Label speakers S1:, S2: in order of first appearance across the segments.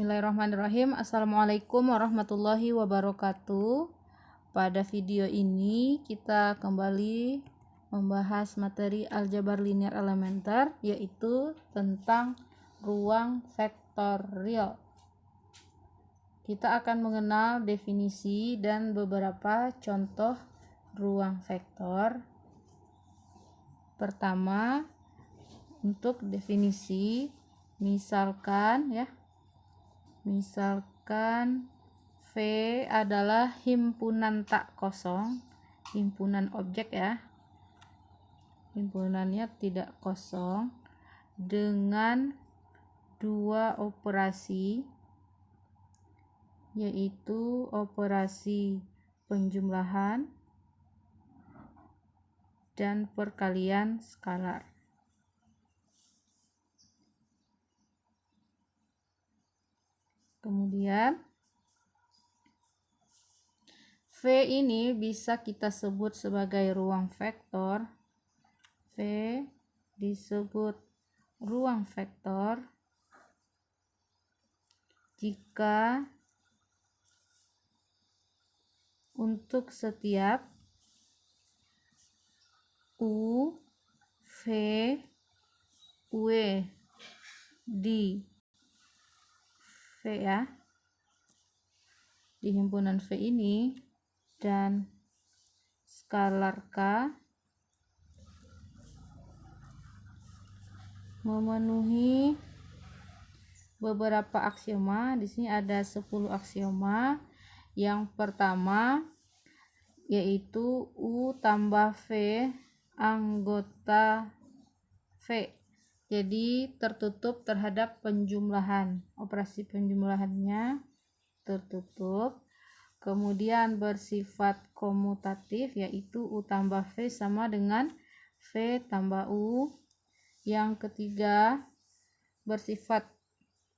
S1: Bismillahirrahmanirrahim. Assalamualaikum warahmatullahi wabarakatuh. Pada video ini kita kembali membahas materi aljabar linear elementer, yaitu tentang ruang vektorial. Kita akan mengenal definisi dan beberapa contoh ruang vektor. Pertama, untuk definisi, misalkan V adalah himpunan tak kosong, himpunan objek ya, himpunannya tidak kosong dengan dua operasi, yaitu operasi penjumlahan dan perkalian skalar. Kemudian V ini bisa kita sebut sebagai ruang vektor. V disebut ruang vektor jika untuk setiap U, V, W di V ya, di himpunan V ini, dan skalar K memenuhi beberapa aksioma. Di sini ada 10 aksioma. Yang pertama yaitu U tambah V anggota V. Jadi tertutup terhadap penjumlahan. Operasi penjumlahannya tertutup. Kemudian bersifat komutatif, yaitu U tambah V sama dengan V tambah U. Yang ketiga bersifat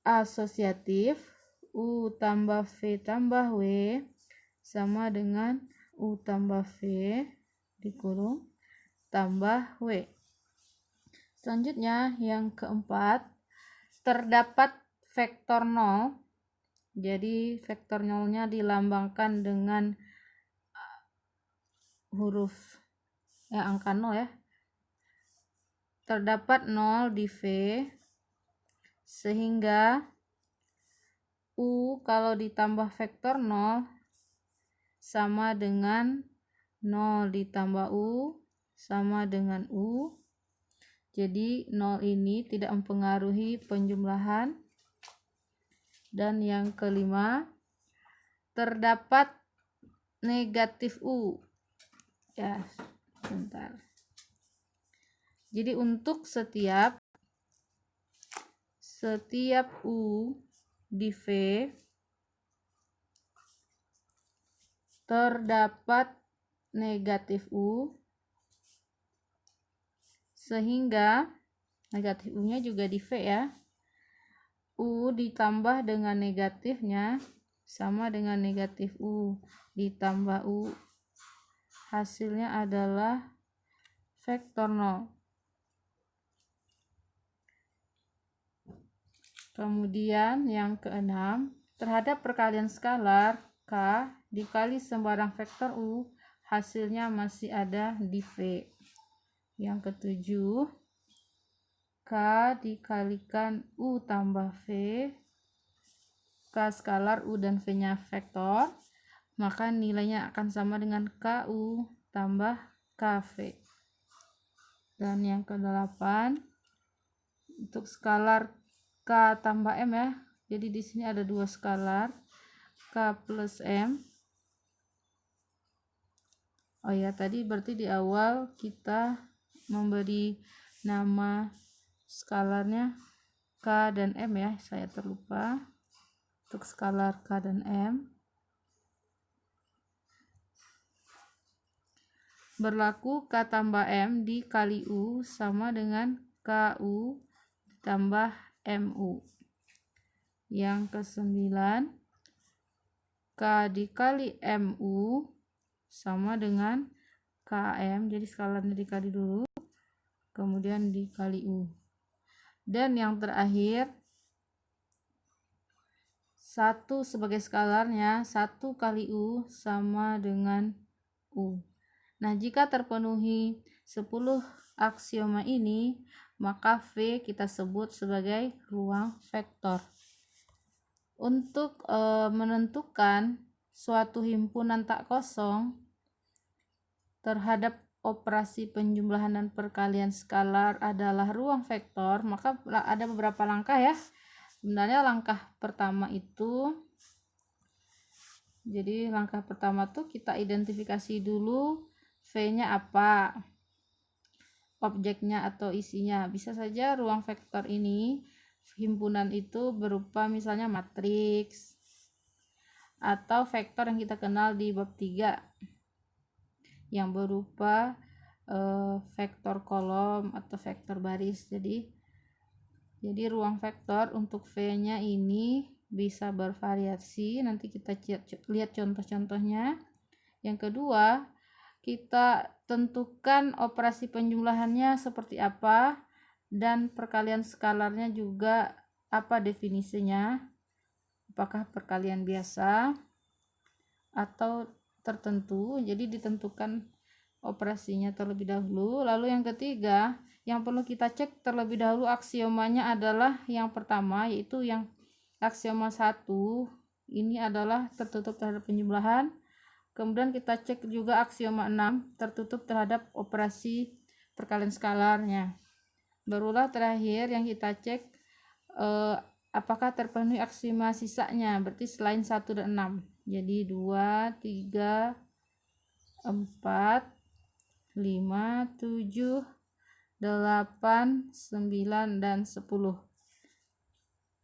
S1: asosiatif, U tambah V tambah W sama dengan U tambah V dikurung tambah W. Selanjutnya yang keempat, terdapat vektor 0. Jadi vektor 0-nya dilambangkan dengan huruf angka 0 ya. Terdapat 0 di V, sehingga U kalau ditambah vektor 0 sama dengan 0 ditambah U sama dengan U. Jadi 0 ini tidak mempengaruhi penjumlahan. Dan yang kelima, terdapat negatif U. Ya, bentar. Jadi untuk setiap U di V terdapat negatif U, sehingga negatif U-nya juga di V ya. U ditambah dengan negatifnya sama dengan negatif U ditambah U. Hasilnya adalah vektor 0. Kemudian yang keenam, terhadap perkalian skalar K dikali sembarang vektor U, hasilnya masih ada di V. Yang ketujuh, K dikalikan U tambah V, K skalar U dan V-nya vektor, maka nilainya akan sama dengan KU tambah KV. Dan yang kedelapan, untuk skalar K tambah M ya. Jadi di sini ada dua skalar, K plus M. Oh ya, tadi berarti di awal kita memberi nama skalarnya K dan M ya, saya terlupa. Untuk skalar K dan M berlaku K tambah M dikali U sama dengan KU ditambah MU. Yang kesembilan, K dikali MU sama dengan KM, jadi skalarnya dikali dulu, kemudian dikali U. Dan yang terakhir, 1 sebagai skalarnya, 1 kali U sama dengan U. Nah, jika terpenuhi 10 aksioma ini, maka V kita sebut sebagai ruang vektor. Untuk menentukan suatu himpunan tak kosong terhadap operasi penjumlahan dan perkalian skalar adalah ruang vektor, maka ada beberapa langkah ya. Sebenarnya langkah pertama itu, jadi langkah pertama tuh kita identifikasi dulu V-nya apa, objeknya atau isinya. Bisa saja ruang vektor ini, himpunan itu berupa misalnya matriks atau vektor yang kita kenal di bab 3 yang berupa vektor kolom atau vektor baris. Jadi ruang vektor untuk V-nya ini bisa bervariasi. Nanti kita lihat contoh-contohnya. Yang kedua, kita tentukan operasi penjumlahannya seperti apa dan perkalian skalarnya juga apa definisinya. Apakah perkalian biasa atau tertentu. Jadi ditentukan operasinya terlebih dahulu. Lalu yang ketiga, yang perlu kita cek terlebih dahulu aksiomanya adalah yang pertama, yaitu yang aksioma 1 ini adalah tertutup terhadap penjumlahan. Kemudian kita cek juga aksioma 6 tertutup terhadap operasi perkalian skalarnya. Barulah terakhir yang kita cek apakah terpenuhi aksioma sisanya, berarti selain 1 dan 6. Jadi 2, 3, 4, 5, 7, 8, 9, dan 10.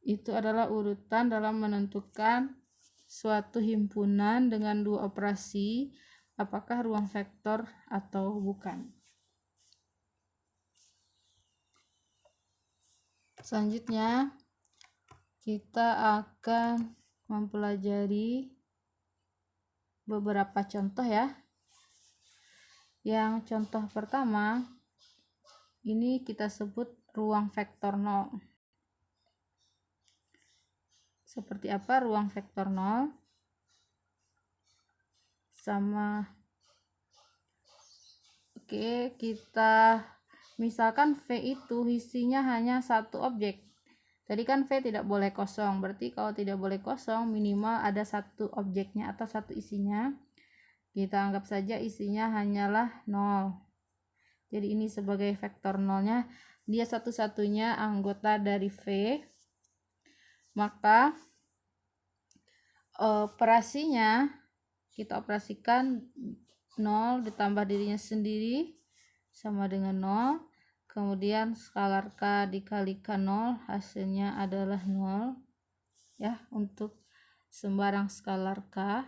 S1: Itu adalah urutan dalam menentukan suatu himpunan dengan 2 operasi, apakah ruang vektor atau bukan. Selanjutnya, kita akan mempelajari beberapa contoh ya. Yang contoh pertama, ini kita sebut ruang vektor 0. Seperti apa ruang vektor 0? Kita misalkan V itu isinya hanya satu objek. Tadi kan V tidak boleh kosong, berarti kalau tidak boleh kosong minimal ada satu objeknya atau satu isinya. Kita anggap saja isinya hanyalah 0. Jadi ini sebagai vektor 0-nya, dia satu-satunya anggota dari V. Maka operasinya kita operasikan 0 ditambah dirinya sendiri sama dengan 0. Kemudian skalar K dikalikan 0, hasilnya adalah 0 ya untuk sembarang skalar K.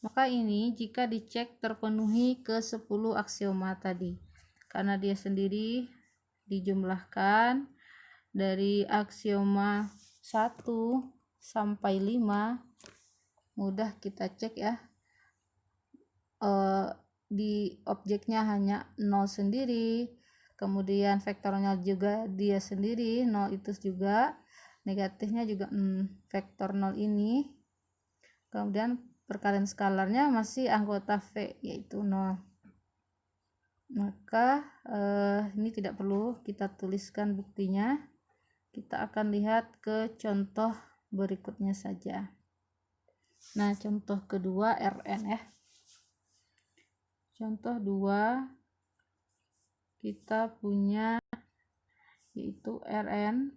S1: Maka ini jika dicek terpenuhi ke 10 aksioma tadi, karena dia sendiri dijumlahkan dari aksioma 1 sampai 5, mudah kita cek ya. Di objeknya hanya 0 sendiri, kemudian vektornya juga dia sendiri 0 itu juga, negatifnya juga vektor 0 ini, kemudian perkalian skalarnya masih anggota V yaitu 0. Maka ini tidak perlu kita tuliskan buktinya, kita akan lihat ke contoh berikutnya saja. Nah, contoh kedua Rn ya. Contoh 2 kita punya yaitu Rn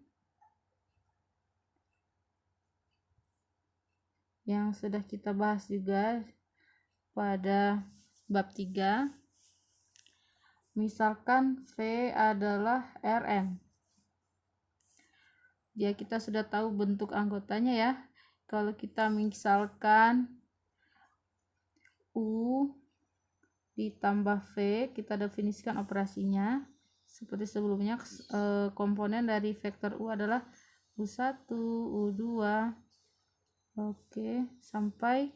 S1: yang sudah kita bahas juga pada bab 3. Misalkan V adalah Rn. Ya, kita sudah tahu bentuk anggotanya ya. Kalau kita misalkan U ditambah V, kita definisikan operasinya seperti sebelumnya. Komponen dari vektor U adalah U1, U2, sampai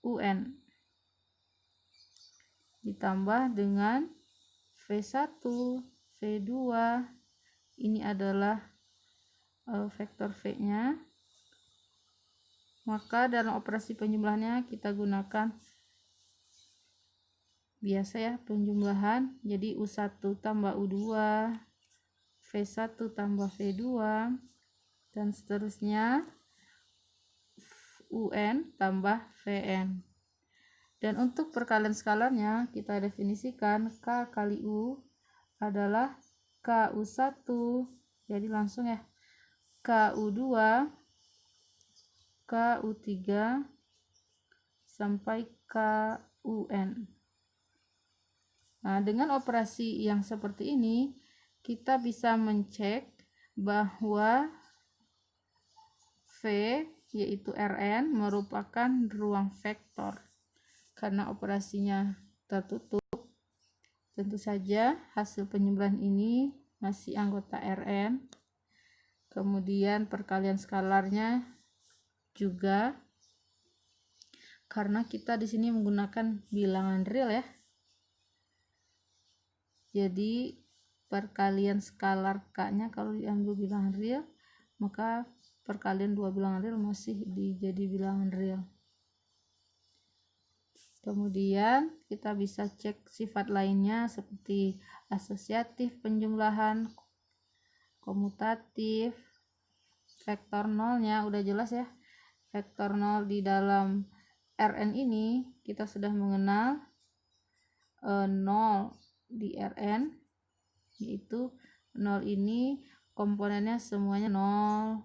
S1: UN, ditambah dengan V1, V2, ini adalah vektor V-nya, Maka dalam operasi penjumlahannya kita gunakan biasa ya, penjumlahan. Jadi U1 tambah U2, V1 tambah V2, dan seterusnya UN tambah VN. Dan untuk perkalian skalarnya kita definisikan K kali U adalah KU1, jadi langsung ya, KU2, KU3 sampai KUN. Nah, dengan operasi yang seperti ini kita bisa mencek bahwa V yaitu Rn merupakan ruang vektor. Karena operasinya tertutup, tentu saja hasil penjumlahan ini masih anggota Rn. Kemudian perkalian skalarnya juga, karena kita di sini menggunakan bilangan real ya. Jadi perkalian skalar K-nya kalau diambil bilangan real, maka perkalian dua bilangan real masih jadi bilangan real. Kemudian kita bisa cek sifat lainnya seperti asosiatif penjumlahan, komutatif, vektor nolnya udah jelas ya. Vektor nol di dalam Rn ini kita sudah mengenal 0 di Rn, yaitu 0 ini komponennya semuanya 0.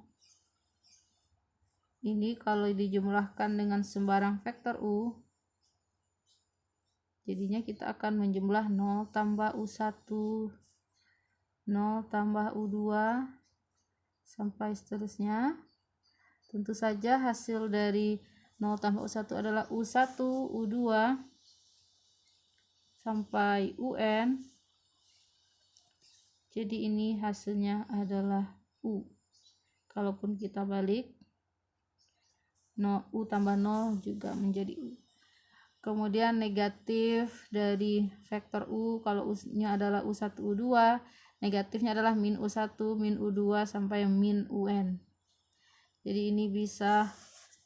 S1: Ini kalau dijumlahkan dengan sembarang vektor U, jadinya kita akan menjumlah 0 tambah U1, 0 tambah U2, sampai seterusnya. Tentu saja hasil dari 0 tambah U1 adalah U1, U2, sampai UN. Jadi ini hasilnya adalah U. Kalaupun kita balik, U tambah 0 juga menjadi U. Kemudian negatif dari vektor U, kalau U-nya adalah U1, U2, negatifnya adalah min U1, min U2, sampai min UN. Jadi ini bisa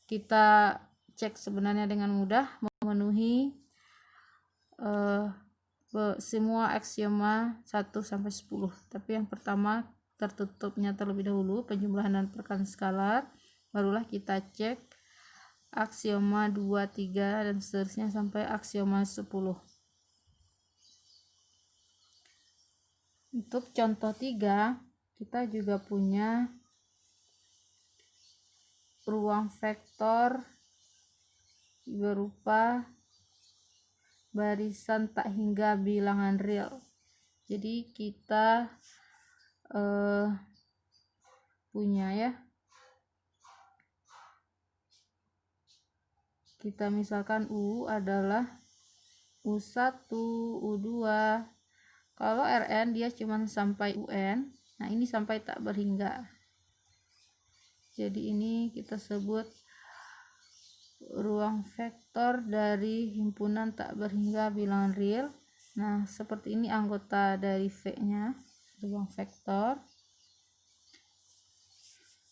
S1: kita cek sebenarnya dengan mudah, memenuhi semua aksioma 1 sampai 10. Tapi yang pertama tertutupnya terlebih dahulu, penjumlahan dan perkalian skalar, barulah kita cek aksioma 2, 3 dan seterusnya sampai aksioma 10. Untuk contoh 3, kita juga punya ruang vektor berupa barisan tak hingga bilangan real. Jadi kita punya ya, kita misalkan U adalah U1, U2. Kalau Rn dia cuma sampai UN, nah ini sampai tak berhingga. Jadi ini kita sebut ruang vektor dari himpunan tak berhingga bilangan real. Nah, seperti ini anggota dari V-nya, ruang vektor.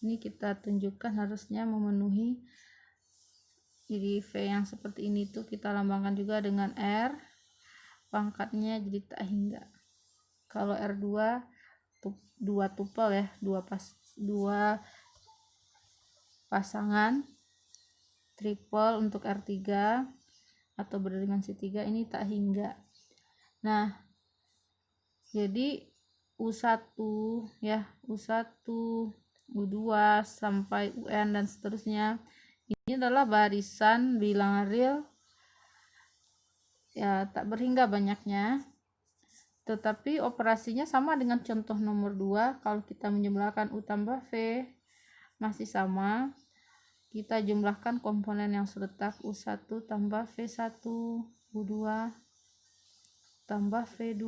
S1: Ini kita tunjukkan harusnya memenuhi. Jadi V yang seperti ini tuh kita lambangkan juga dengan R, pangkatnya jadi tak hingga. Kalau R2 dua tupel ya, dua pasangan, triple untuk R3 atau berdimensi 3 ini tak hingga. Nah, jadi U1 ya, U1, U2 sampai UN dan seterusnya, ini adalah barisan bilangan real ya, tak berhingga banyaknya, tetapi operasinya sama dengan contoh nomor 2. Kalau kita menjumlahkan U tambah V masih sama, kita jumlahkan komponen yang seretak U1 tambah V1, U2 tambah V2,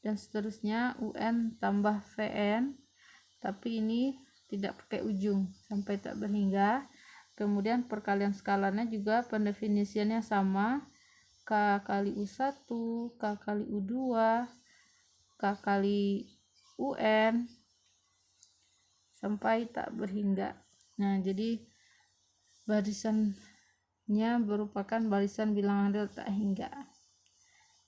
S1: dan seterusnya UN tambah VN, tapi ini tidak pakai ujung sampai tak berhingga. Kemudian perkalian skalarnya juga pendefinisiannya sama, K kali U1, K kali U2, K kali UN, sampai tak berhingga. Nah, jadi barisannya merupakan barisan bilangan real tak hingga.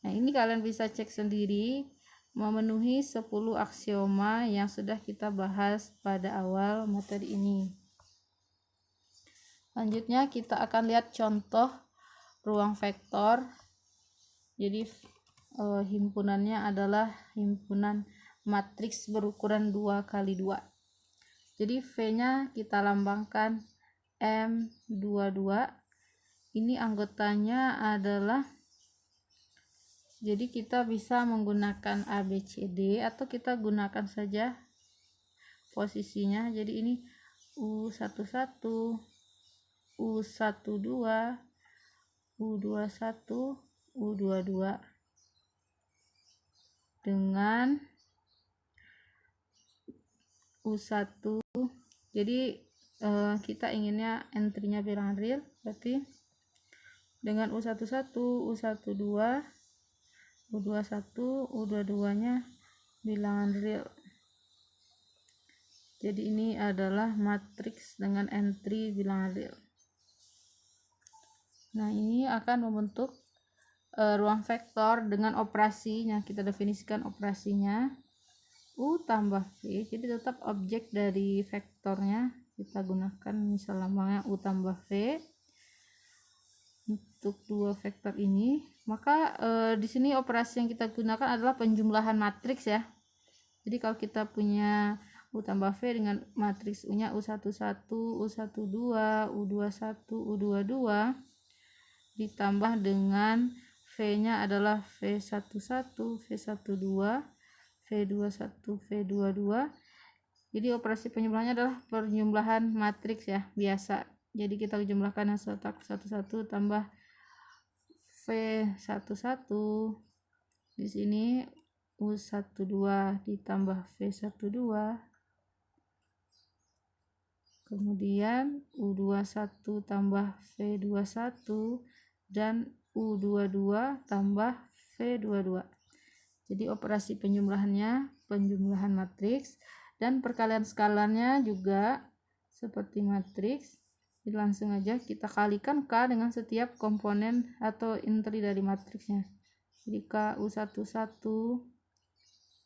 S1: Nah, ini kalian bisa cek sendiri memenuhi 10 aksioma yang sudah kita bahas pada awal materi ini. Selanjutnya kita akan lihat contoh ruang vektor. Jadi himpunannya adalah himpunan matriks berukuran 2x2. Jadi V-nya kita lambangkan M22. Ini anggotanya adalah, jadi kita bisa menggunakan ABCD atau kita gunakan saja posisinya. Jadi ini U11, U12, U21, U22 dengan U1. Jadi kita inginnya entry-nya bilangan real, berarti dengan U11, U12, U21, U22-nya bilangan real. Jadi ini adalah matriks dengan entry bilangan real. Nah, ini akan membentuk ruang vektor dengan operasi yang kita definisikan operasinya U tambah V. Jadi tetap objek dari vektornya kita gunakan, misal lambangnya U tambah V untuk dua vektor ini. Maka di sini operasi yang kita gunakan adalah penjumlahan matriks ya. Jadi kalau kita punya U tambah V dengan matriks U-nya U11, U12, U21, U22 ditambah dengan V-nya adalah V11, V12, V21, V22. Jadi operasi penjumlahannya adalah penjumlahan matriks ya, biasa. Jadi kita jumlahkan yang satu tambah V11. Di sini U12 ditambah V12. Kemudian U21 tambah V21 dan U22 tambah V22. Jadi operasi penjumlahannya penjumlahan matriks, dan perkalian skalarnya juga seperti matriks. Jadi langsung aja kita kalikan K dengan setiap komponen atau entry dari matriksnya. Jadi KU11,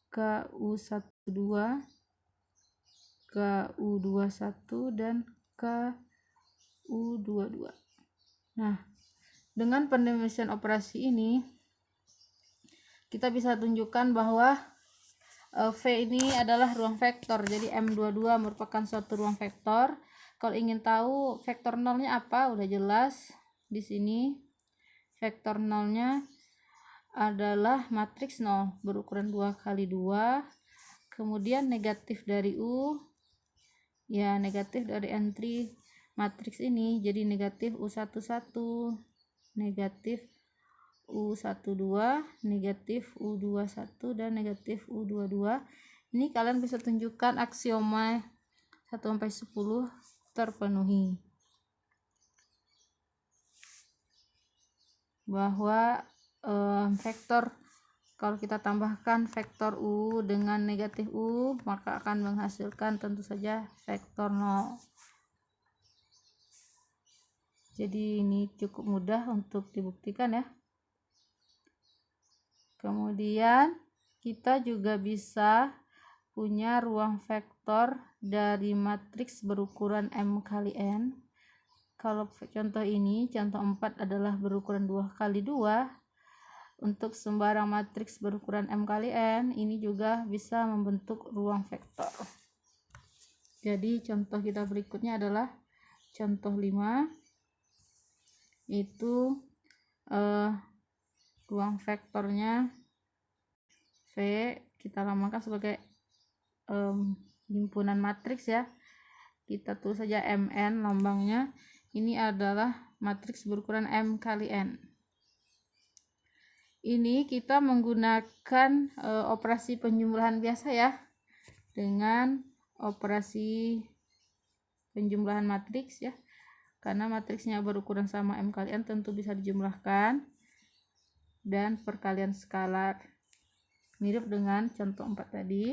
S1: KU12, KU21 dan KU22. Nah, dengan pendefinisian operasi ini kita bisa tunjukkan bahwa V ini adalah ruang vektor. Jadi M22 merupakan suatu ruang vektor. Kalau ingin tahu vektor nolnya apa, udah jelas di sini. Vektor nolnya adalah matriks 0 berukuran 2x2. Kemudian negatif dari U, ya negatif dari entry matriks ini. Jadi negatif U11, negatif U12, negatif U21 dan negatif U22. Ini kalian bisa tunjukkan aksioma 1-10 terpenuhi. Bahwa vektor, kalau kita tambahkan vektor U dengan negatif U, maka akan menghasilkan tentu saja vektor 0. Jadi ini cukup mudah untuk dibuktikan ya. Kemudian kita juga bisa punya ruang vektor dari matriks berukuran M kali N. Kalau contoh ini, contoh 4 adalah berukuran 2x2. Untuk sembarang matriks berukuran M kali N, ini juga bisa membentuk ruang vektor. Jadi contoh kita berikutnya adalah contoh 5, itu ruang vektornya V kita lambangkan sebagai himpunan matriks ya. Kita tulis saja Mn lambangnya. Ini adalah matriks berukuran M kali N. Ini kita menggunakan operasi penjumlahan biasa ya, dengan operasi penjumlahan matriks ya. Karena matriksnya berukuran sama M kali N, tentu bisa dijumlahkan. Dan perkalian skalar mirip dengan contoh 4 tadi.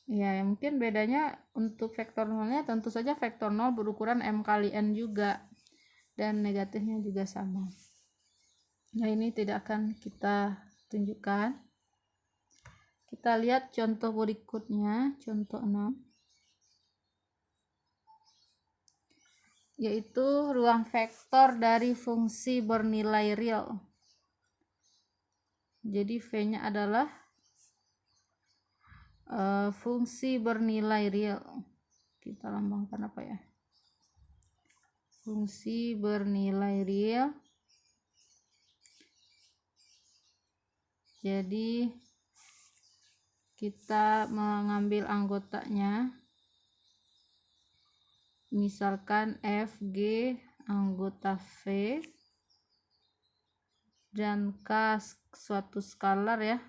S1: Ya, mungkin bedanya untuk vektor nolnya tentu saja vektor nol berukuran M kali N juga, dan negatifnya juga sama. Nah, ini tidak akan kita tunjukkan. Kita lihat contoh berikutnya, contoh 6. Yaitu ruang vektor dari fungsi bernilai real. Jadi V-nya adalah fungsi bernilai real. Kita lambangkan apa ya? Fungsi bernilai real. Jadi kita mengambil anggotanya, misalkan F, G anggota V, dan K suatu skalar ya.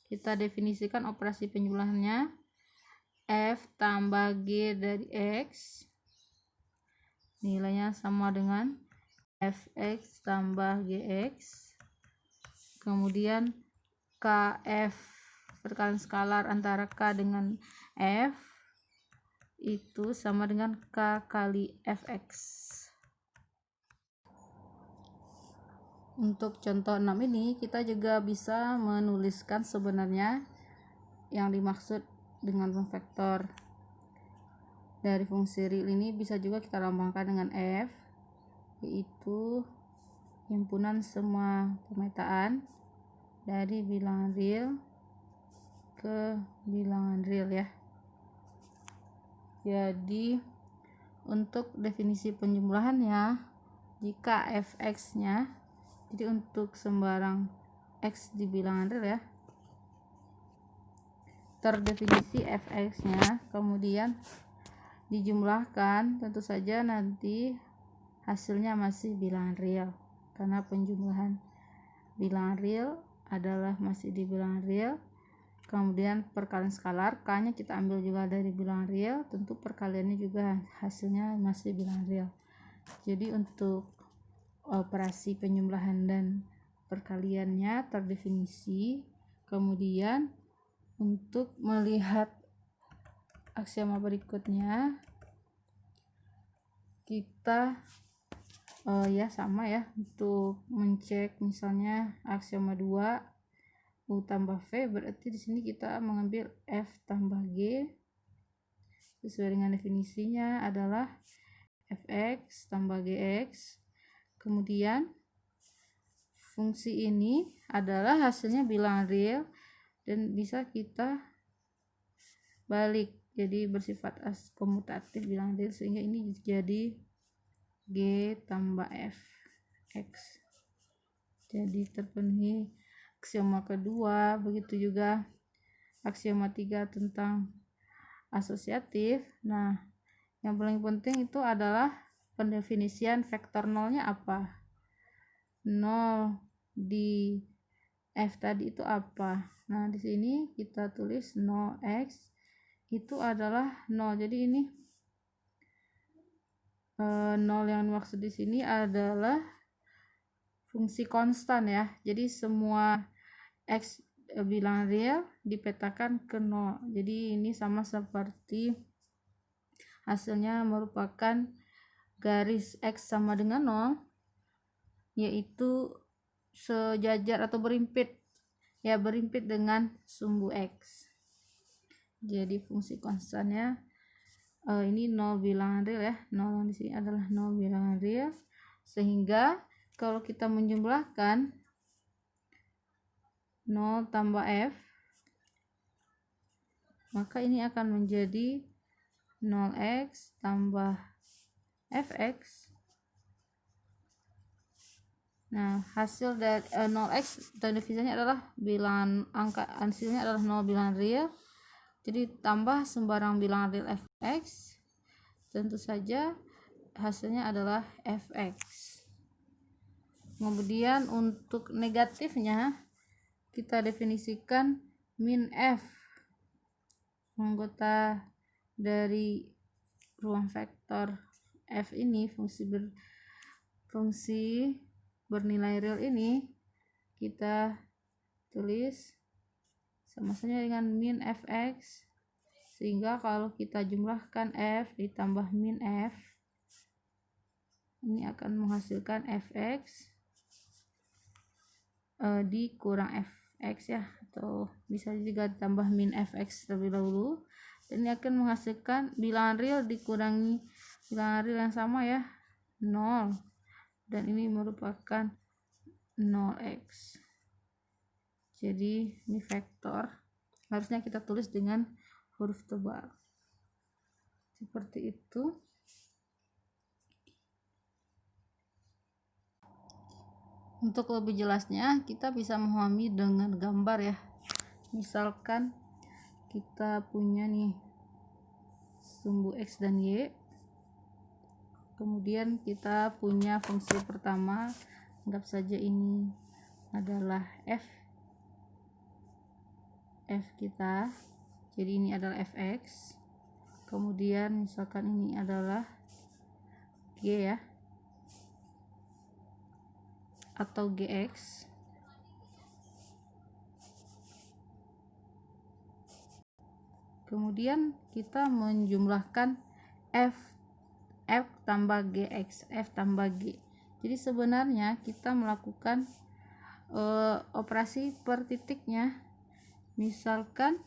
S1: Kita definisikan operasi penjumlahannya, F tambah G dari X nilainya sama dengan Fx tambah Gx. Kemudian Kf perkalian skalar antara K dengan F itu sama dengan K kali Fx. Untuk contoh 6 ini kita juga bisa menuliskan sebenarnya yang dimaksud dengan vektor dari fungsi real ini bisa juga kita lambangkan dengan F, yaitu himpunan semua pemetaan dari bilangan real ke bilangan real ya. Jadi untuk definisi penjumlahannya, jika Fx nya, jadi untuk sembarang X di bilangan real ya, terdefinisi Fx nya, kemudian dijumlahkan, tentu saja nanti hasilnya masih bilangan real, karena penjumlahan bilangan real adalah masih di bilangan real. Kemudian perkalian skalar, K nya kita ambil juga dari bilangan real, tentu perkaliannya juga hasilnya masih bilangan real. Jadi untuk operasi penjumlahan dan perkaliannya terdefinisi. Kemudian untuk melihat aksioma berikutnya, kita ya sama ya, untuk mencek misalnya aksioma 2 U tambah V, berarti di sini kita mengambil F tambah G sesuai dengan definisinya adalah Fx tambah Gx. Kemudian fungsi ini adalah hasilnya bilangan real dan bisa kita balik jadi bersifat komutatif bilangan real, sehingga ini jadi G tambah Fx. Jadi terpenuhi aksioma kedua. Begitu juga aksioma 3 tentang asosiatif. Nah, yang paling penting itu adalah pendefinisian vektor nolnya apa. 0 di F tadi itu apa. Nah, di sini kita tulis 0x itu adalah 0. Jadi ini 0 yang dimaksud di sini adalah fungsi konstan ya. Jadi semua X bilangan real dipetakan ke 0. Jadi ini sama seperti hasilnya merupakan garis X sama dengan 0, yaitu sejajar atau berimpit ya, berimpit dengan sumbu X. Jadi fungsi konstannya ini 0 bilangan real ya. 0 di sini adalah 0 bilangan real, sehingga kalau kita menjumlahkan 0 tambah F, maka ini akan menjadi 0x tambah Fx. Nah, hasil dari 0x dan definisinya adalah bilangan angka, hasilnya adalah 0 bilangan real. Jadi tambah sembarang bilangan real Fx, tentu saja hasilnya adalah Fx. Kemudian untuk negatifnya kita definisikan min F, anggota dari ruang vektor F ini, fungsi bernilai real ini, kita tulis sama saja dengan min Fx Sehingga kalau kita jumlahkan f ditambah min f, ini akan menghasilkan fx dikurang fx ya, atau bisa juga tambah min fx terlebih dahulu. Dan ini akan menghasilkan bilangan real dikurangi bilangan real yang sama ya, 0. Dan ini merupakan 0x. Jadi ini vektor, harusnya kita tulis dengan huruf tebal seperti itu. Untuk lebih jelasnya kita bisa memahami dengan gambar ya. Misalkan kita punya nih sumbu x dan y, kemudian kita punya fungsi pertama, anggap saja ini adalah f kita, jadi ini adalah fx. Kemudian misalkan ini adalah g ya, atau gx. Kemudian kita menjumlahkan f tambah gx, f tambah g. Jadi sebenarnya kita melakukan operasi per titiknya. Misalkan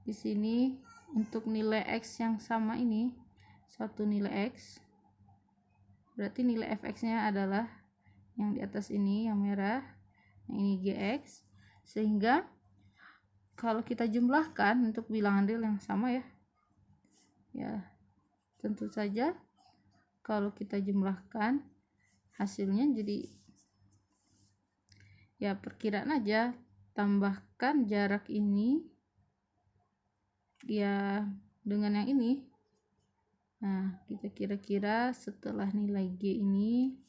S1: di sini untuk nilai x yang sama ini, suatu nilai x, berarti nilai fx-nya adalah yang di atas ini, yang merah, yang ini gx. Sehingga kalau kita jumlahkan untuk bilangan real yang sama ya tentu saja kalau kita jumlahkan hasilnya jadi ya perkiraan aja, tambahkan jarak ini ya dengan yang ini. Nah, kita kira-kira setelah nilai g ini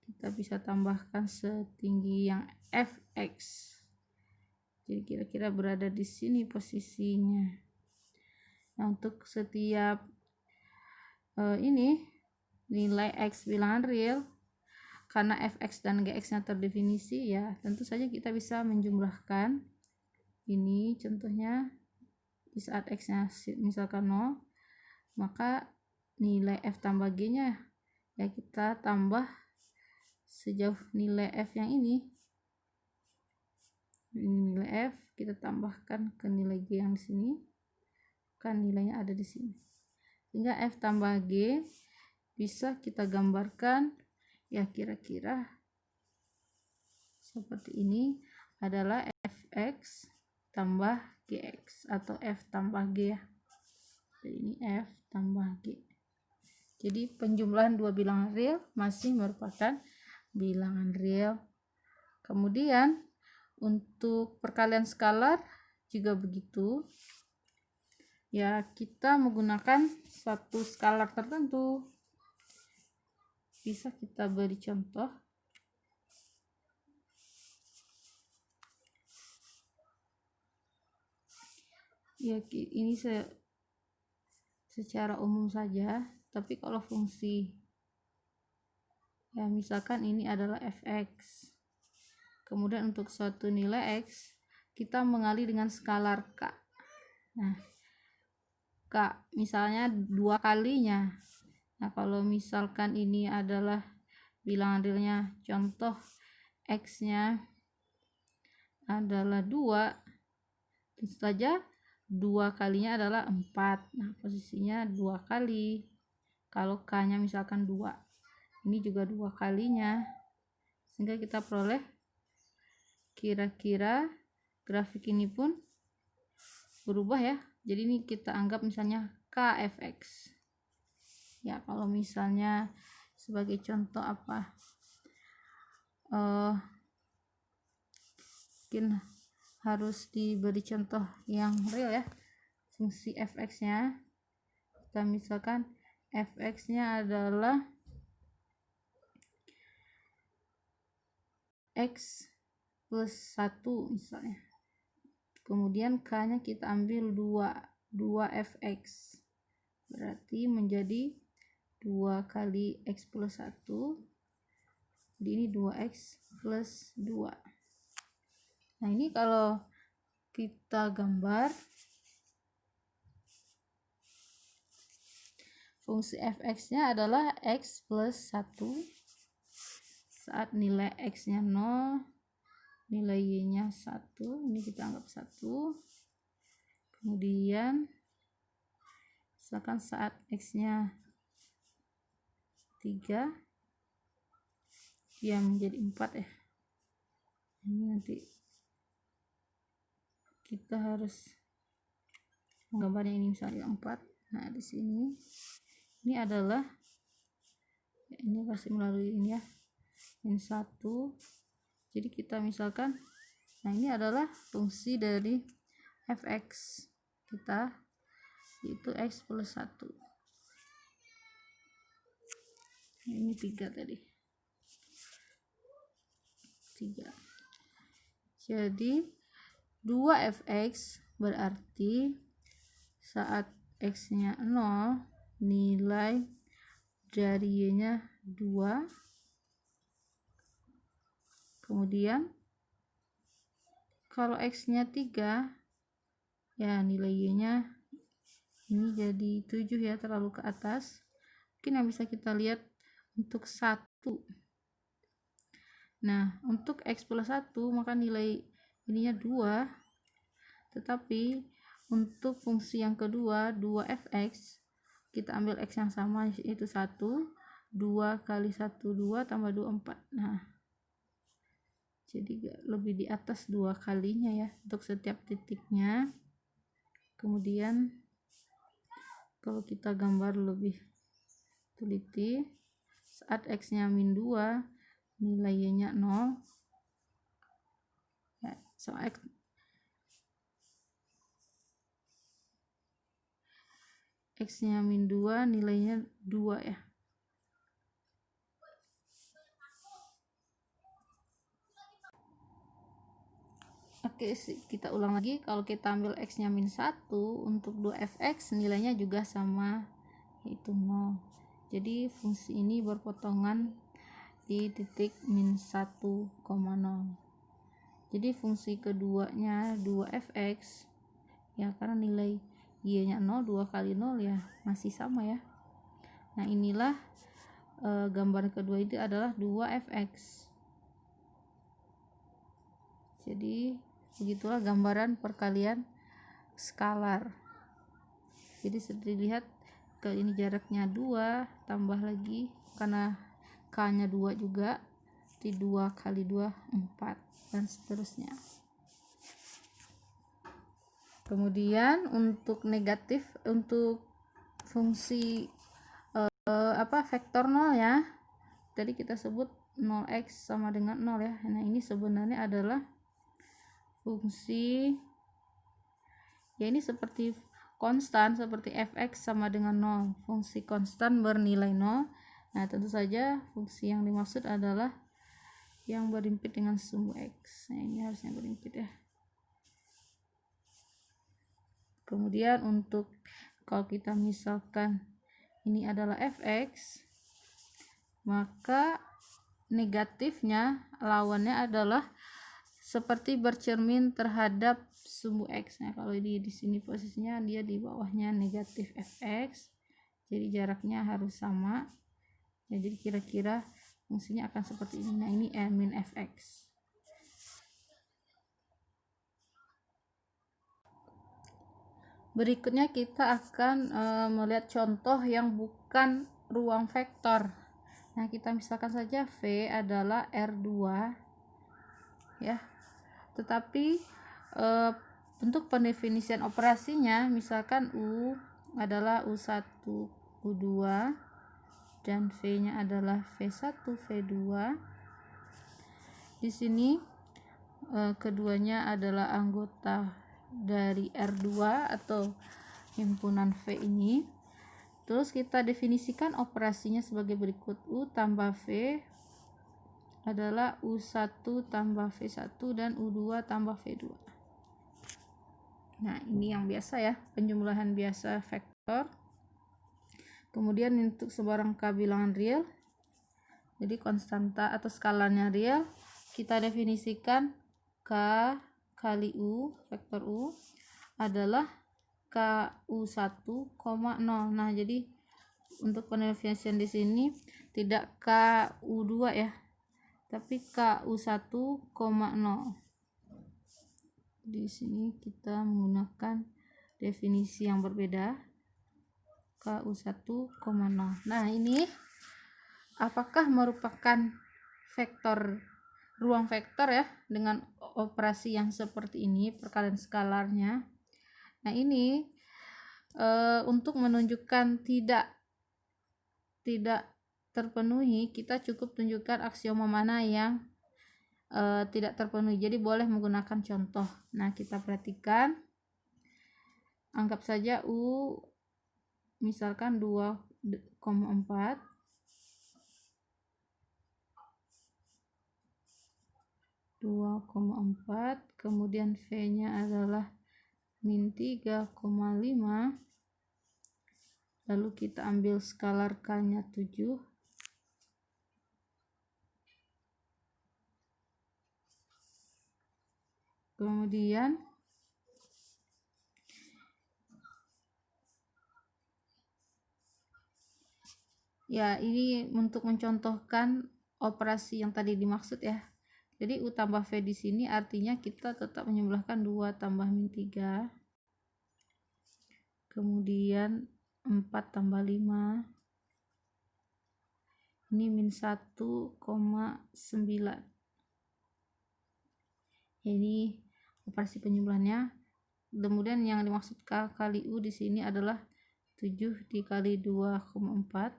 S1: kita bisa tambahkan setinggi yang fx. Jadi kira-kira berada di sini posisinya. Nah, untuk setiap ini nilai x bilangan real, karena fx dan gx-nya terdefinisi ya, tentu saja kita bisa menjumlahkan. Ini contohnya di saat x-nya misalkan 0, maka nilai f tambah g-nya ya kita tambah sejauh nilai f yang ini nilai f kita tambahkan ke nilai g yang di sini, kan nilainya ada di sini, sehingga f tambah g bisa kita gambarkan ya kira-kira seperti ini, adalah fx tambah gx atau f tambah g ya. Jadi ini f tambah g. Jadi penjumlahan dua bilangan real masih merupakan bilangan real. Kemudian untuk perkalian skalar juga begitu. Ya, kita menggunakan satu skalar tertentu. Bisa kita beri contoh. Ya, ini secara umum saja, tapi kalau fungsi ya misalkan ini adalah fx. Kemudian untuk suatu nilai x kita mengali dengan skalar k. Nah, k misalnya 2 kalinya. Nah, kalau misalkan ini adalah bilangan realnya, contoh x-nya adalah 2, tentu saja 2 kalinya adalah 4. Nah, posisinya 2 kali. Kalau k-nya misalkan 2, ini juga 2 kalinya. Sehingga kita peroleh kira-kira grafik ini pun berubah ya. Jadi ini kita anggap misalnya kfx. Ya, kalau misalnya sebagai contoh apa? Mungkin harus diberi contoh yang real ya. Fungsi fx-nya. Kita misalkan fx-nya adalah x plus 1 misalnya. Kemudian k-nya kita ambil 2 fx. Berarti menjadi 2 kali x plus 1. Jadi ini 2x plus 2. Nah, ini kalau kita gambar fungsi fx-nya adalah x plus 1 saat nilai x-nya 0, nilai y-nya 1, ini kita anggap 1. Kemudian misalkan saat x-nya 3, dia menjadi 4 ya. Ini nanti kita harus menggambarnya, ini misalnya 4. Nah, di sini ini adalah ini pasti melalui ini ya, min 1. Jadi kita misalkan, nah ini adalah fungsi dari fx kita, yaitu x plus 1. Nah, ini 3 tadi, 3. Jadi 2fx berarti saat x-nya 0, nilai dari y-nya 2. Kemudian kalau x-nya 3, ya nilai y-nya ini jadi 7 ya, terlalu ke atas. Mungkin yang bisa kita lihat untuk 1. Nah, untuk x plus 1 maka nilai ininya 2. Tetapi untuk fungsi yang kedua 2fx, kita ambil x yang sama yaitu 1. 2 kali 1 2 tambah 2 4. Nah, jadi lebih di atas 2 kalinya ya untuk setiap titiknya. Kemudian kalau kita gambar lebih teliti, saat x-nya min 2, nilai y-nya 0 ya, so x-nya min 2, nilainya 2 ya. Oke, kita ulang lagi. Kalau kita ambil x-nya min 1, untuk 2fx nilainya juga sama, yaitu 0. Jadi fungsi ini berpotongan di titik min 1,0. Jadi fungsi keduanya 2fx ya, karena nilai y-nya 0, 2 kali 0 ya masih sama ya. Nah, inilah gambar kedua itu adalah 2fx. Jadi begitulah gambaran perkalian skalar. Jadi seperti lihat, ke ini jaraknya 2, tambah lagi karena k-nya 2 juga, di 2 kali 2 4 dan seterusnya. Kemudian untuk negatif, untuk fungsi vektor 0 ya, tadi kita sebut 0x sama dengan 0 ya. Nah, ini sebenarnya adalah fungsi ya, ini seperti konstan, seperti fx sama dengan 0, fungsi konstan bernilai 0. Nah, tentu saja fungsi yang dimaksud adalah yang berimpit dengan sumbu x. Nah, ini harusnya berimpit ya. Kemudian untuk kalau kita misalkan ini adalah fx, maka negatifnya lawannya adalah seperti bercermin terhadap sumbu x. Nah, kalau di sini posisinya dia di bawahnya negatif fx, jadi jaraknya harus sama ya, jadi kira-kira fungsinya akan seperti ini. Nah, ini min fx. Berikutnya kita akan melihat contoh yang bukan ruang vektor. Nah, kita misalkan saja V adalah R2 ya. Tetapi untuk pendefinisian operasinya, misalkan U adalah U1, U2 dan V-nya adalah V1, V2. Di sini keduanya adalah anggota dari R2 atau himpunan V ini. Terus kita definisikan operasinya sebagai berikut. U tambah V adalah U1 tambah V1 dan U2 tambah V2. Nah, ini yang biasa ya, penjumlahan biasa vektor. Kemudian untuk sebarang k bilangan real, jadi konstanta atau skalanya real, kita definisikan k kali U, vektor U adalah KU1, 0. Nah, jadi untuk pendefinisian di sini tidak KU2 ya, tapi KU1,0. Di sini kita menggunakan definisi yang berbeda, KU1,0. Nah, ini apakah merupakan vektor, ruang vektor ya, dengan operasi yang seperti ini, perkalian skalarnya. Nah, ini untuk menunjukkan tidak terpenuhi, kita cukup tunjukkan aksioma mana yang tidak terpenuhi. Jadi boleh menggunakan contoh. Nah, kita perhatikan, anggap saja U misalkan 2,4, kemudian V-nya adalah min 3,5, lalu kita ambil skalar K-nya 7, kemudian ya, ini untuk mencontohkan operasi yang tadi dimaksud ya. Jadi U tambah V di sini artinya kita tetap menyebelahkan 2 tambah min 3, kemudian 4 tambah 5, ini min 1,9. Ini operasi penyebelahannya. Kemudian yang dimaksud K kali U di sini adalah 7 dikali 2,4.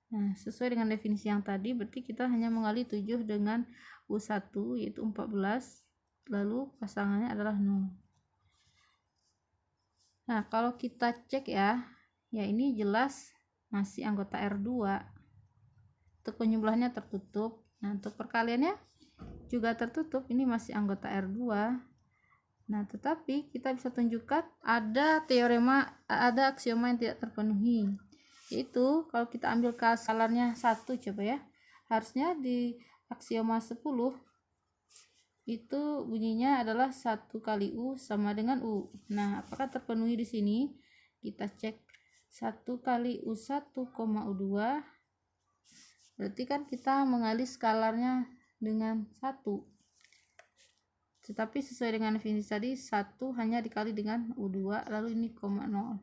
S1: Nah, sesuai dengan definisi yang tadi, berarti kita hanya menggali 7 dengan U1 yaitu 14, lalu pasangannya adalah 0. Nah, kalau kita cek ya ini jelas masih anggota R2. Untuk penyebelahannya tertutup. Nah, untuk perkaliannya juga tertutup, ini masih anggota R2. Nah, tetapi kita bisa tunjukkan ada aksioma yang tidak terpenuhi. Yaitu kalau kita ambil skalarnya 1, coba ya, harusnya di aksioma 10 itu bunyinya adalah 1 kali U sama dengan U. Nah, apakah terpenuhi di sini? Kita cek 1 kali U1,U2, berarti kan kita mengalih skalarnya dengan 1. Tetapi sesuai dengan definisi tadi, 1 hanya dikali dengan U2, lalu ini 0.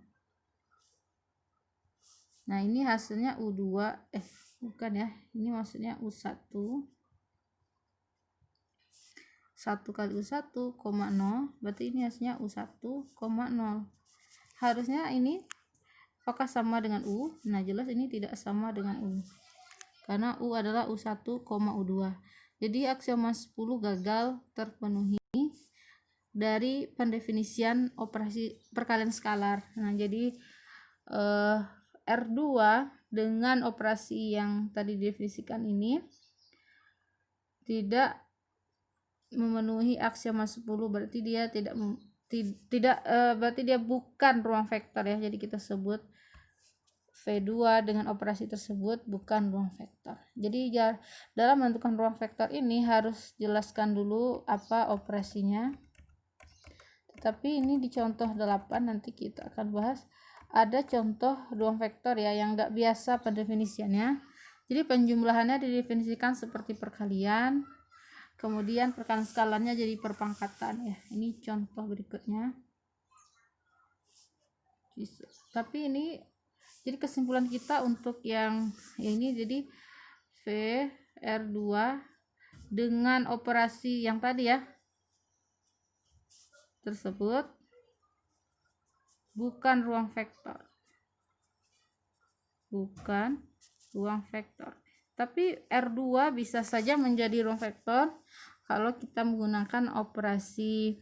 S1: Nah, ini hasilnya U2, bukan ya, ini maksudnya U1. 1 kali U1, 0, berarti ini hasilnya U1,0. Harusnya ini apakah sama dengan U? Nah, jelas ini tidak sama dengan U, karena U adalah U1,U2. Jadi aksioma 10 gagal terpenuhi dari pendefinisian operasi perkalian skalar. Nah, jadi R2 dengan operasi yang tadi didefinisikan ini tidak memenuhi aksioma 10, berarti dia berarti dia bukan ruang vektor ya. Jadi kita sebut V2 dengan operasi tersebut bukan ruang vektor. Jadi dalam menentukan ruang vektor ini harus jelaskan dulu apa operasinya. Tetapi ini di contoh 8 nanti kita akan bahas, ada contoh ruang vektor ya yang nggak biasa pendefinisiannya. Jadi penjumlahannya didefinisikan seperti perkalian, kemudian perkalian skalanya jadi perpangkatan ya. Ini contoh berikutnya. Tapi ini jadi kesimpulan kita untuk yang ini, jadi V R2 dengan operasi yang tadi ya tersebut bukan ruang vektor. Bukan ruang vektor. Tapi R2 bisa saja menjadi ruang vektor kalau kita menggunakan operasi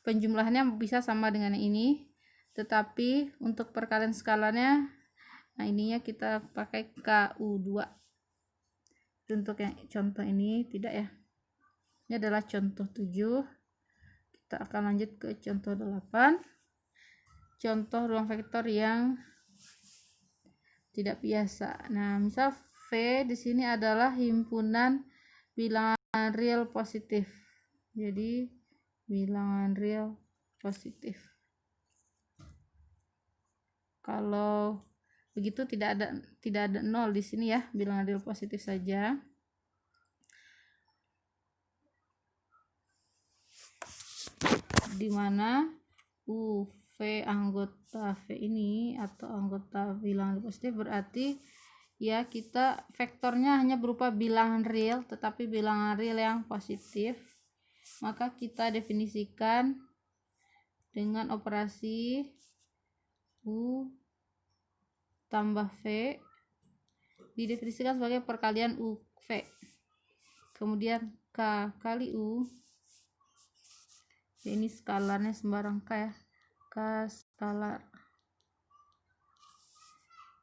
S1: penjumlahannya bisa sama dengan ini. Tetapi untuk perkalian skalanya, nah ininya kita pakai KU2. Untuk yang contoh ini tidak ya. Ini adalah contoh 7. Kita akan lanjut ke contoh 8. Contoh ruang vektor yang tidak biasa. Nah, misal V di sini adalah himpunan bilangan real positif. Jadi bilangan real positif. Kalau begitu tidak ada nol di sini ya, bilangan real positif saja. Dimana V anggota V ini atau anggota bilangan positif berarti ya kita vektornya hanya berupa bilangan real, tetapi bilangan real yang positif. Maka kita definisikan dengan operasi U tambah V didefinisikan sebagai perkalian UV. Kemudian K kali U, ini skalarnya sembarang K ya, K skalar.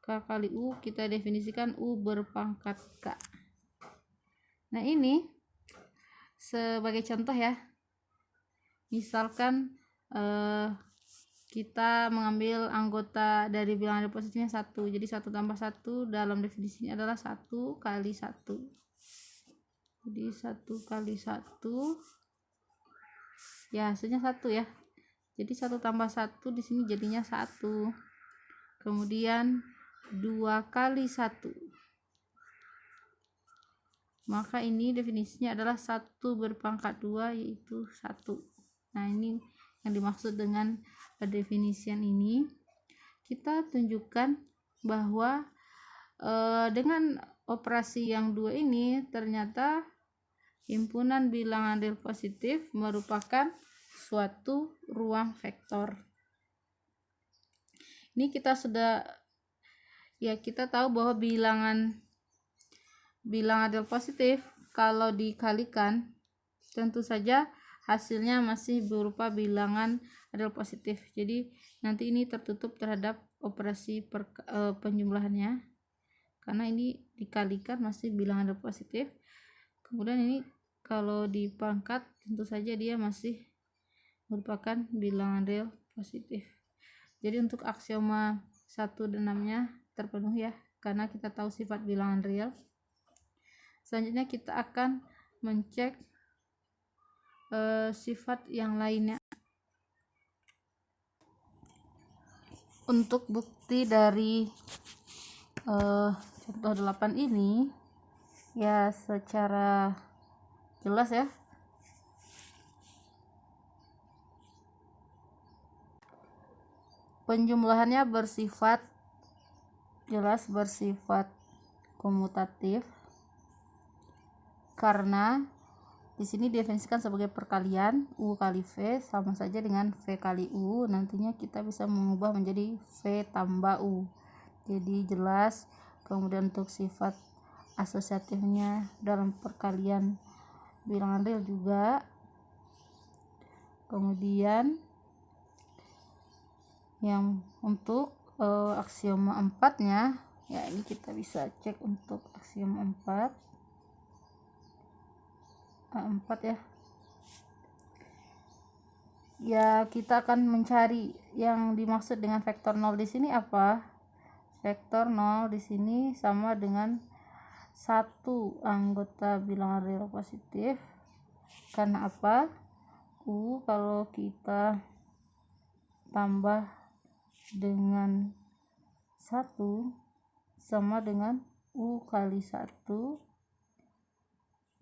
S1: K kali U kita definisikan U berpangkat K. Nah ini sebagai contoh ya, misalkan kita mengambil anggota dari bilangan positifnya 1, jadi 1 tambah 1 dalam definisinya adalah 1 kali 1, jadi 1 kali 1 ya hasilnya 1 ya, jadi 1 tambah 1 di sini jadinya 1. Kemudian 2 kali 1, maka ini definisinya adalah 1 berpangkat 2 yaitu 1. Nah ini yang dimaksud dengan pendefinisian ini. Kita tunjukkan bahwa dengan operasi yang dua ini ternyata himpunan bilangan real positif merupakan suatu ruang vektor. Ini kita sudah ya, kita tahu bahwa bilangan real positif kalau dikalikan tentu saja hasilnya masih berupa bilangan real positif. Jadi nanti ini tertutup terhadap operasi penjumlahannya karena ini dikalikan masih bilangan real positif. Kemudian ini kalau dipangkat tentu saja dia masih merupakan bilangan real positif. Jadi untuk aksioma 1 dan 6-nya terpenuhi ya, karena kita tahu sifat bilangan real. Selanjutnya kita akan mencek sifat yang lainnya. Untuk bukti dari contoh 8 ini ya secara jelas ya, penjumlahannya bersifat komutatif karena di sini definisikan sebagai perkalian U kali V sama saja dengan V kali U. Nantinya kita bisa mengubah menjadi V tambah U. Jadi jelas. Kemudian untuk sifat asosiatifnya dalam perkalian bilangan real juga. Kemudian yang untuk aksioma 4-nya ya, ini kita bisa cek untuk aksioma 4 ya. Ya, kita akan mencari yang dimaksud dengan vektor 0 di sini apa? Vektor 0 di sini sama dengan 1 anggota bilangan real positif. Karena apa? U kalau kita tambah dengan 1 sama dengan U kali 1,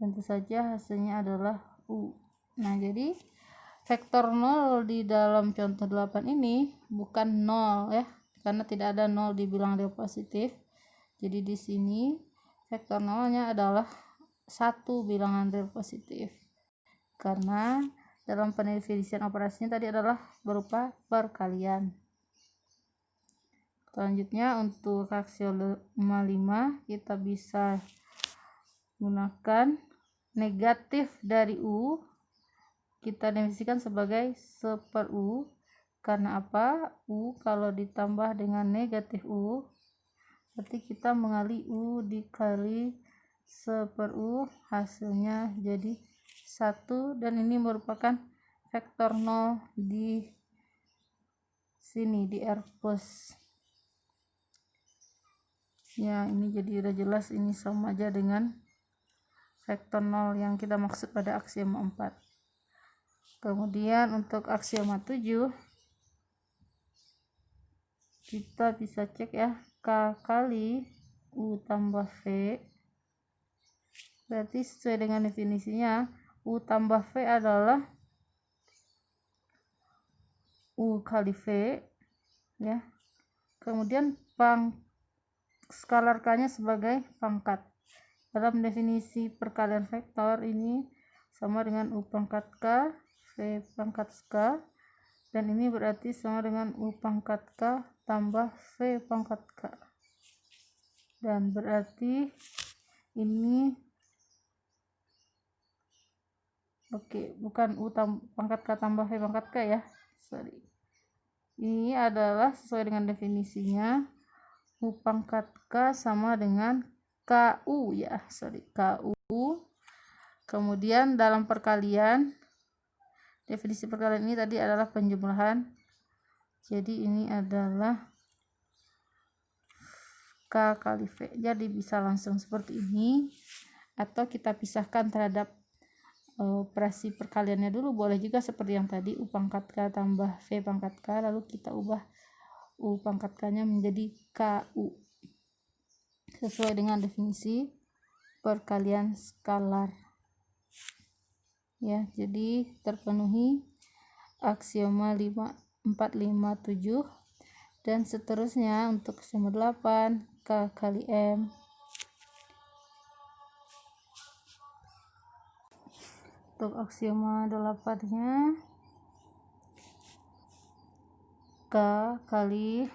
S1: tentu saja hasilnya adalah U. Nah, jadi vektor 0 di dalam contoh 8 ini bukan 0 ya, karena tidak ada 0 di bilangan real positif. Jadi di sini vektor 0-nya adalah 1 bilangan real positif. Karena dalam pendefinisian operasinya tadi adalah berupa perkalian. Selanjutnya untuk aksioma 5 kita bisa gunakan negatif dari U kita definisikan sebagai 1/U. Karena apa? U kalau ditambah dengan negatif U berarti kita mengali U dikali 1/U, hasilnya jadi 1, dan ini merupakan vektor 0 di sini di R plus ya. Ini jadi udah jelas, ini sama aja dengan vektor 0 yang kita maksud pada aksioma 4. Kemudian untuk aksioma 7 kita bisa cek ya, K kali U tambah V, berarti sesuai dengan definisinya U tambah V adalah U kali V ya. Kemudian skalar K-nya sebagai pangkat. Dalam definisi perkalian vektor ini sama dengan U pangkat K V pangkat K, dan ini berarti sama dengan U pangkat K tambah V pangkat K, dan berarti ini bukan U pangkat K tambah V pangkat K ya, sorry, ini adalah sesuai dengan definisinya U pangkat K sama dengan KU ya, KU. Kemudian dalam perkalian, definisi perkalian ini tadi adalah penjumlahan, jadi ini adalah K kali V, jadi bisa langsung seperti ini, atau kita pisahkan terhadap operasi perkaliannya dulu, boleh juga seperti yang tadi U pangkat K tambah V pangkat K, lalu kita ubah U pangkat K nya menjadi KU sesuai dengan definisi perkalian skalar ya. Jadi terpenuhi aksioma 4, 5, 7 dan seterusnya. Untuk aksioma 8, K kali M. Untuk aksioma 8 nya K kali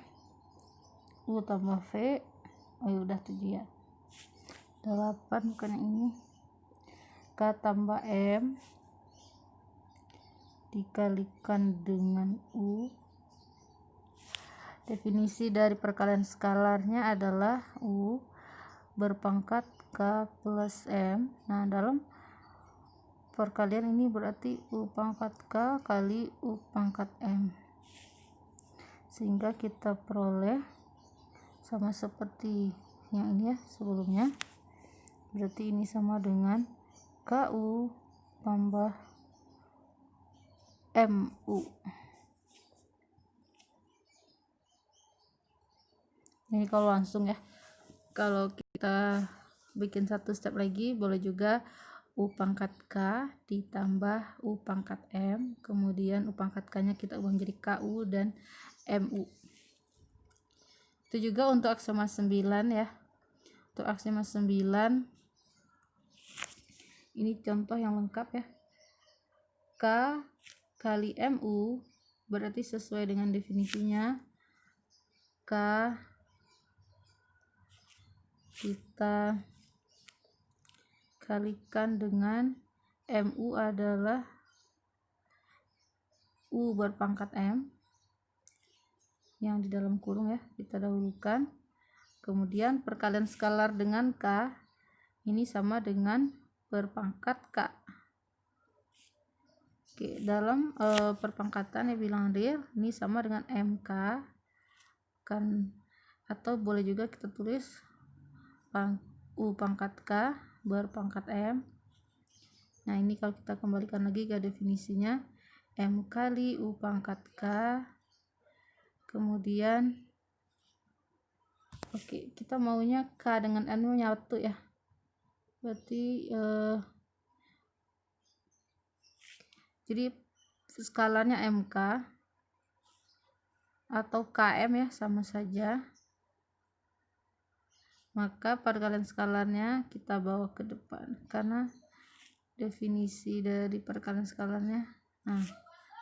S1: U tambah V, udah 7 ya, 8 bukan yang ini, K tambah M dikalikan dengan U. Definisi dari perkalian skalarnya adalah U berpangkat K plus M. Nah, dalam perkalian ini berarti U pangkat K kali U pangkat M, sehingga kita peroleh sama seperti yang ini ya sebelumnya, berarti ini sama dengan KU tambah MU. Ini kalau langsung ya. Kalau kita bikin satu step lagi, boleh juga U pangkat K ditambah U pangkat M, kemudian U pangkat K nya kita ubah menjadi KU dan MU. Itu juga untuk aksioma 9 ya. Untuk aksioma 9 ini contoh yang lengkap ya. K kali MU berarti sesuai dengan definisinya K kita kalikan dengan MU adalah U berpangkat M yang di dalam kurung ya, kita dahulukan. Kemudian perkalian skalar dengan K ini sama dengan berpangkat K. Oke, dalam perpangkatan ya bilangan real ini sama dengan MK kan, atau boleh juga kita tulis U pangkat K berpangkat M. Nah, ini kalau kita kembalikan lagi ke definisinya M kali U pangkat K, kemudian kita maunya K dengan N menyatu ya, berarti jadi skalarnya MK atau KM ya, sama saja, maka perkalian skalarnya kita bawa ke depan karena definisi dari perkalian skalarnya. Nah,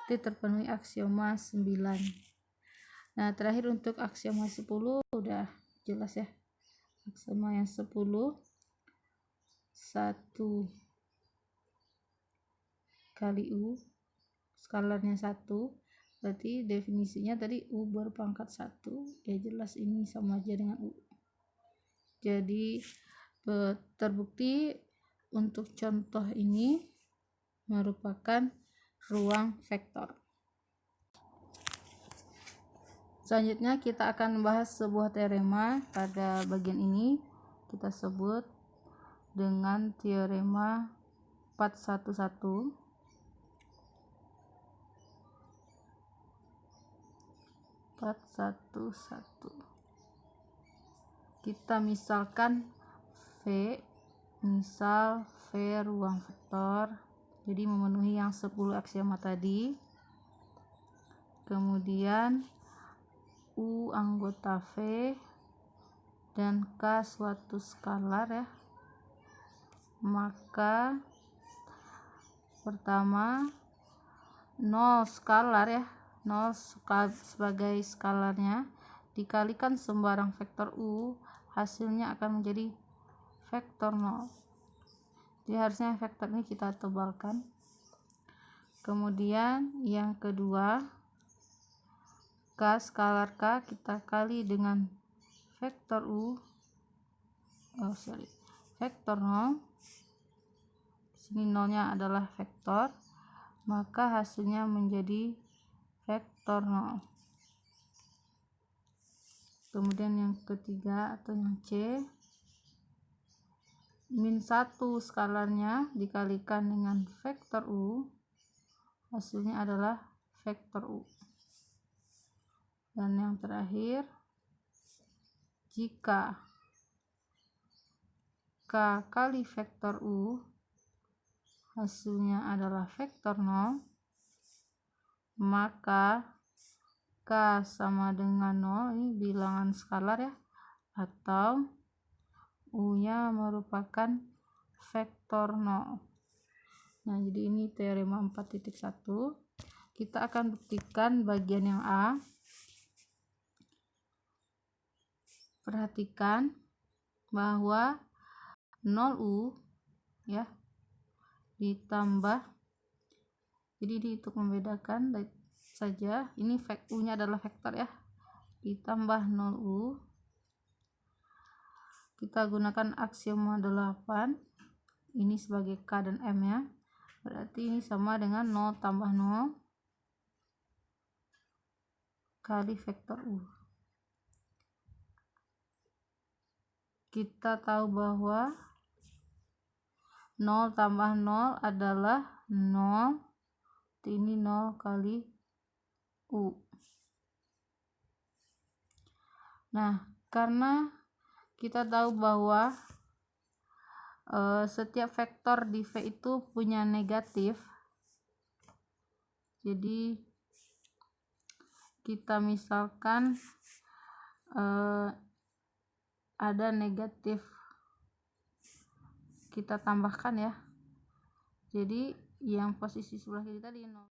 S1: itu terpenuhi aksioma 9. Nah, terakhir untuk aksioma 10 udah jelas ya. Aksioma yang 10, 1 kali U skalarnya 1, berarti definisinya tadi U berpangkat 1 ya, jelas ini sama aja dengan U. Jadi terbukti untuk contoh ini merupakan ruang vektor. Selanjutnya kita akan membahas sebuah teorema. Pada bagian ini kita sebut dengan teorema 411. kita misalkan V, misal V ruang vektor, jadi memenuhi yang 10 aksioma tadi. Kemudian U anggota V dan K suatu skalar ya, maka pertama 0 skalar ya, 0 sebagai skalarnya dikalikan sembarang vektor U, hasilnya akan menjadi vektor 0. Jadi harusnya vektor ini kita tebalkan. Kemudian yang kedua, K skalar K kita kali dengan vektor U, vektor 0. Sini nolnya adalah vektor, maka hasilnya menjadi vektor 0. Kemudian yang ketiga atau yang C, min 1 skalarnya dikalikan dengan vektor U, hasilnya adalah vektor U. Dan yang terakhir, jika K kali vektor U hasilnya adalah vektor 0, maka K sama dengan 0, ini bilangan skalar ya, atau U-nya merupakan vektor 0. Nah, jadi ini teorema 4.1. Kita akan buktikan bagian yang A. Perhatikan bahwa 0U ya ditambah, jadi ini untuk membedakan saja, ini U-nya adalah vektor ya, ditambah 0U, kita gunakan aksioma 8 ini sebagai K dan M ya, berarti ini sama dengan 0 tambah 0 kali vektor U. Kita tahu bahwa 0 tambah 0 adalah 0, ini 0 kali U. Nah, karena kita tahu bahwa setiap vektor di V itu punya negatif, jadi kita misalkan ada negatif, kita tambahkan ya, jadi yang posisi sebelah kiri tadi 0.